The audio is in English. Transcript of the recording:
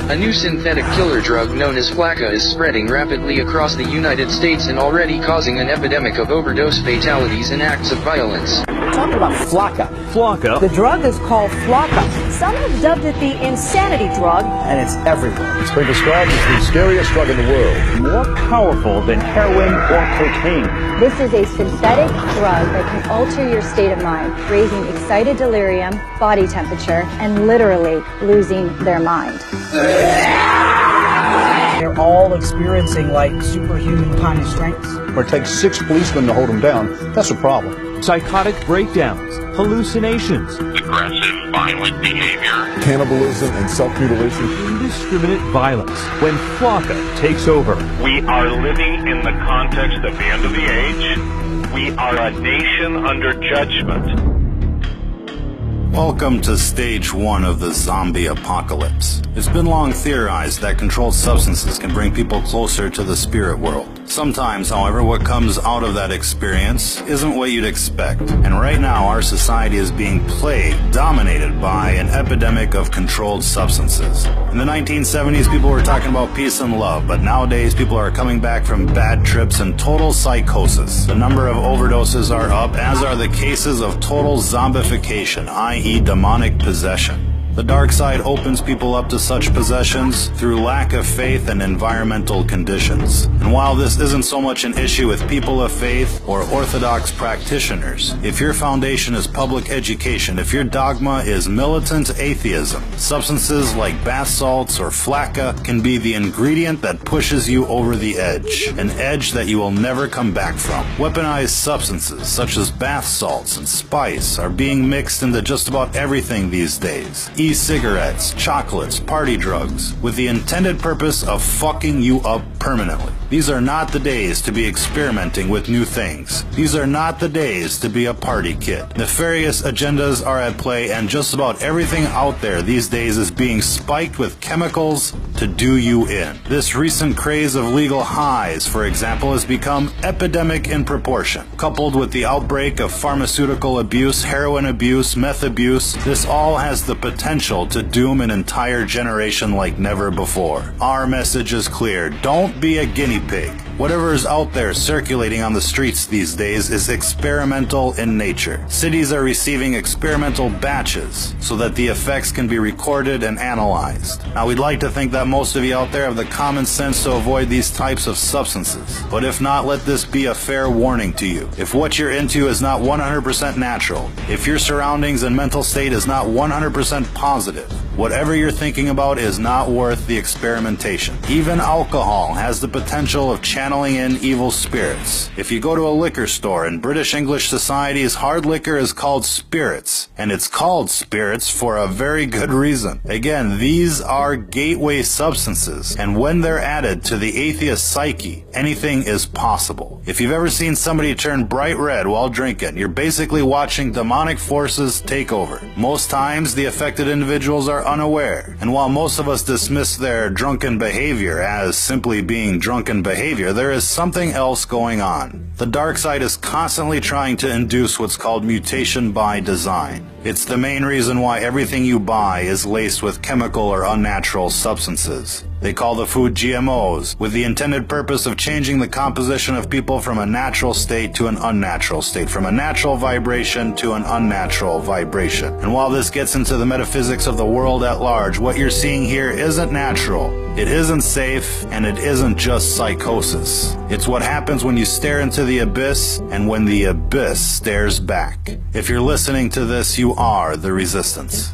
A new synthetic killer drug known as flakka is spreading rapidly across the United States and already causing an epidemic of overdose fatalities and acts of violence. We're talking about flakka. Flakka? The drug is called flakka. Some have dubbed it the insanity drug. And it's everywhere. It's been described as the scariest drug in the world. More powerful than heroin or cocaine. This is a synthetic drug that can alter your state of mind, raising excited delirium, body temperature, and literally losing their mind. They're all experiencing like superhuman kind of strengths. Or it takes 6 policemen to hold them down. That's a problem. Psychotic breakdowns, hallucinations, aggressive, violent behavior, Cannibalism and self-mutilation. indiscriminate violence. When flakka takes over, We are living in the context of the end of the age. We are a nation under judgment. Welcome to stage 1 of the zombie apocalypse. It's been long theorized that controlled substances can bring people closer to the spirit world. Sometimes, however, what comes out of that experience isn't what you'd expect. And right now, our society is being plagued, dominated by an epidemic of controlled substances. In the 1970s, people were talking about peace and love, but nowadays people are coming back from bad trips and total psychosis. The number of overdoses are up, as are the cases of total zombification, i.e. demonic possession. The dark side opens people up to such possessions through lack of faith and environmental conditions. And while this isn't so much an issue with people of faith or orthodox practitioners, if your foundation is public education, if your dogma is militant atheism, substances like bath salts or flakka can be the ingredient that pushes you over the edge, an edge that you will never come back from. Weaponized substances such as bath salts and spice are being mixed into just about everything these days. E-cigarettes, chocolates, party drugs, with the intended purpose of fucking you up permanently. These are not the days to be experimenting with new things. These are not the days to be a party kid. Nefarious agendas are at play, and just about everything out there these days is being spiked with chemicals to do you in. This recent craze of legal highs, for example, has become epidemic in proportion. Coupled with the outbreak of pharmaceutical abuse, heroin abuse, meth abuse, this all has the potential to doom an entire generation like never before. Our message is clear. Don't be a guinea pig. Whatever is out there circulating on the streets these days is experimental in nature. Cities are receiving experimental batches so that the effects can be recorded and analyzed. Now, we'd like to think that most of you out there have the common sense to avoid these types of substances. But if not, let this be a fair warning to you. If what you're into is not 100% natural, if your surroundings and mental state is not 100% positive, whatever you're thinking about is not worth the experimentation. Even alcohol has the potential of channeling in evil spirits. If you go to a liquor store, in British English societies, hard liquor is called spirits, and it's called spirits for a very good reason. Again, these are gateway substances, and when they're added to the atheist psyche, anything is possible. If you've ever seen somebody turn bright red while drinking, you're basically watching demonic forces take over. Most times, the affected individuals are unaware, and while most of us dismiss their drunken behavior as simply being drunken behavior, there is something else going on. The dark side is constantly trying to induce what's called mutation by design. It's the main reason why everything you buy is laced with chemical or unnatural substances. They call the food GMOs, with the intended purpose of changing the composition of people from a natural state to an unnatural state, from a natural vibration to an unnatural vibration. And while this gets into the metaphysics of the world at large, what you're seeing here isn't natural, it isn't safe, and it isn't just psychosis. It's what happens when you stare into the abyss, and when the abyss stares back. If you're listening to this, you are the resistance.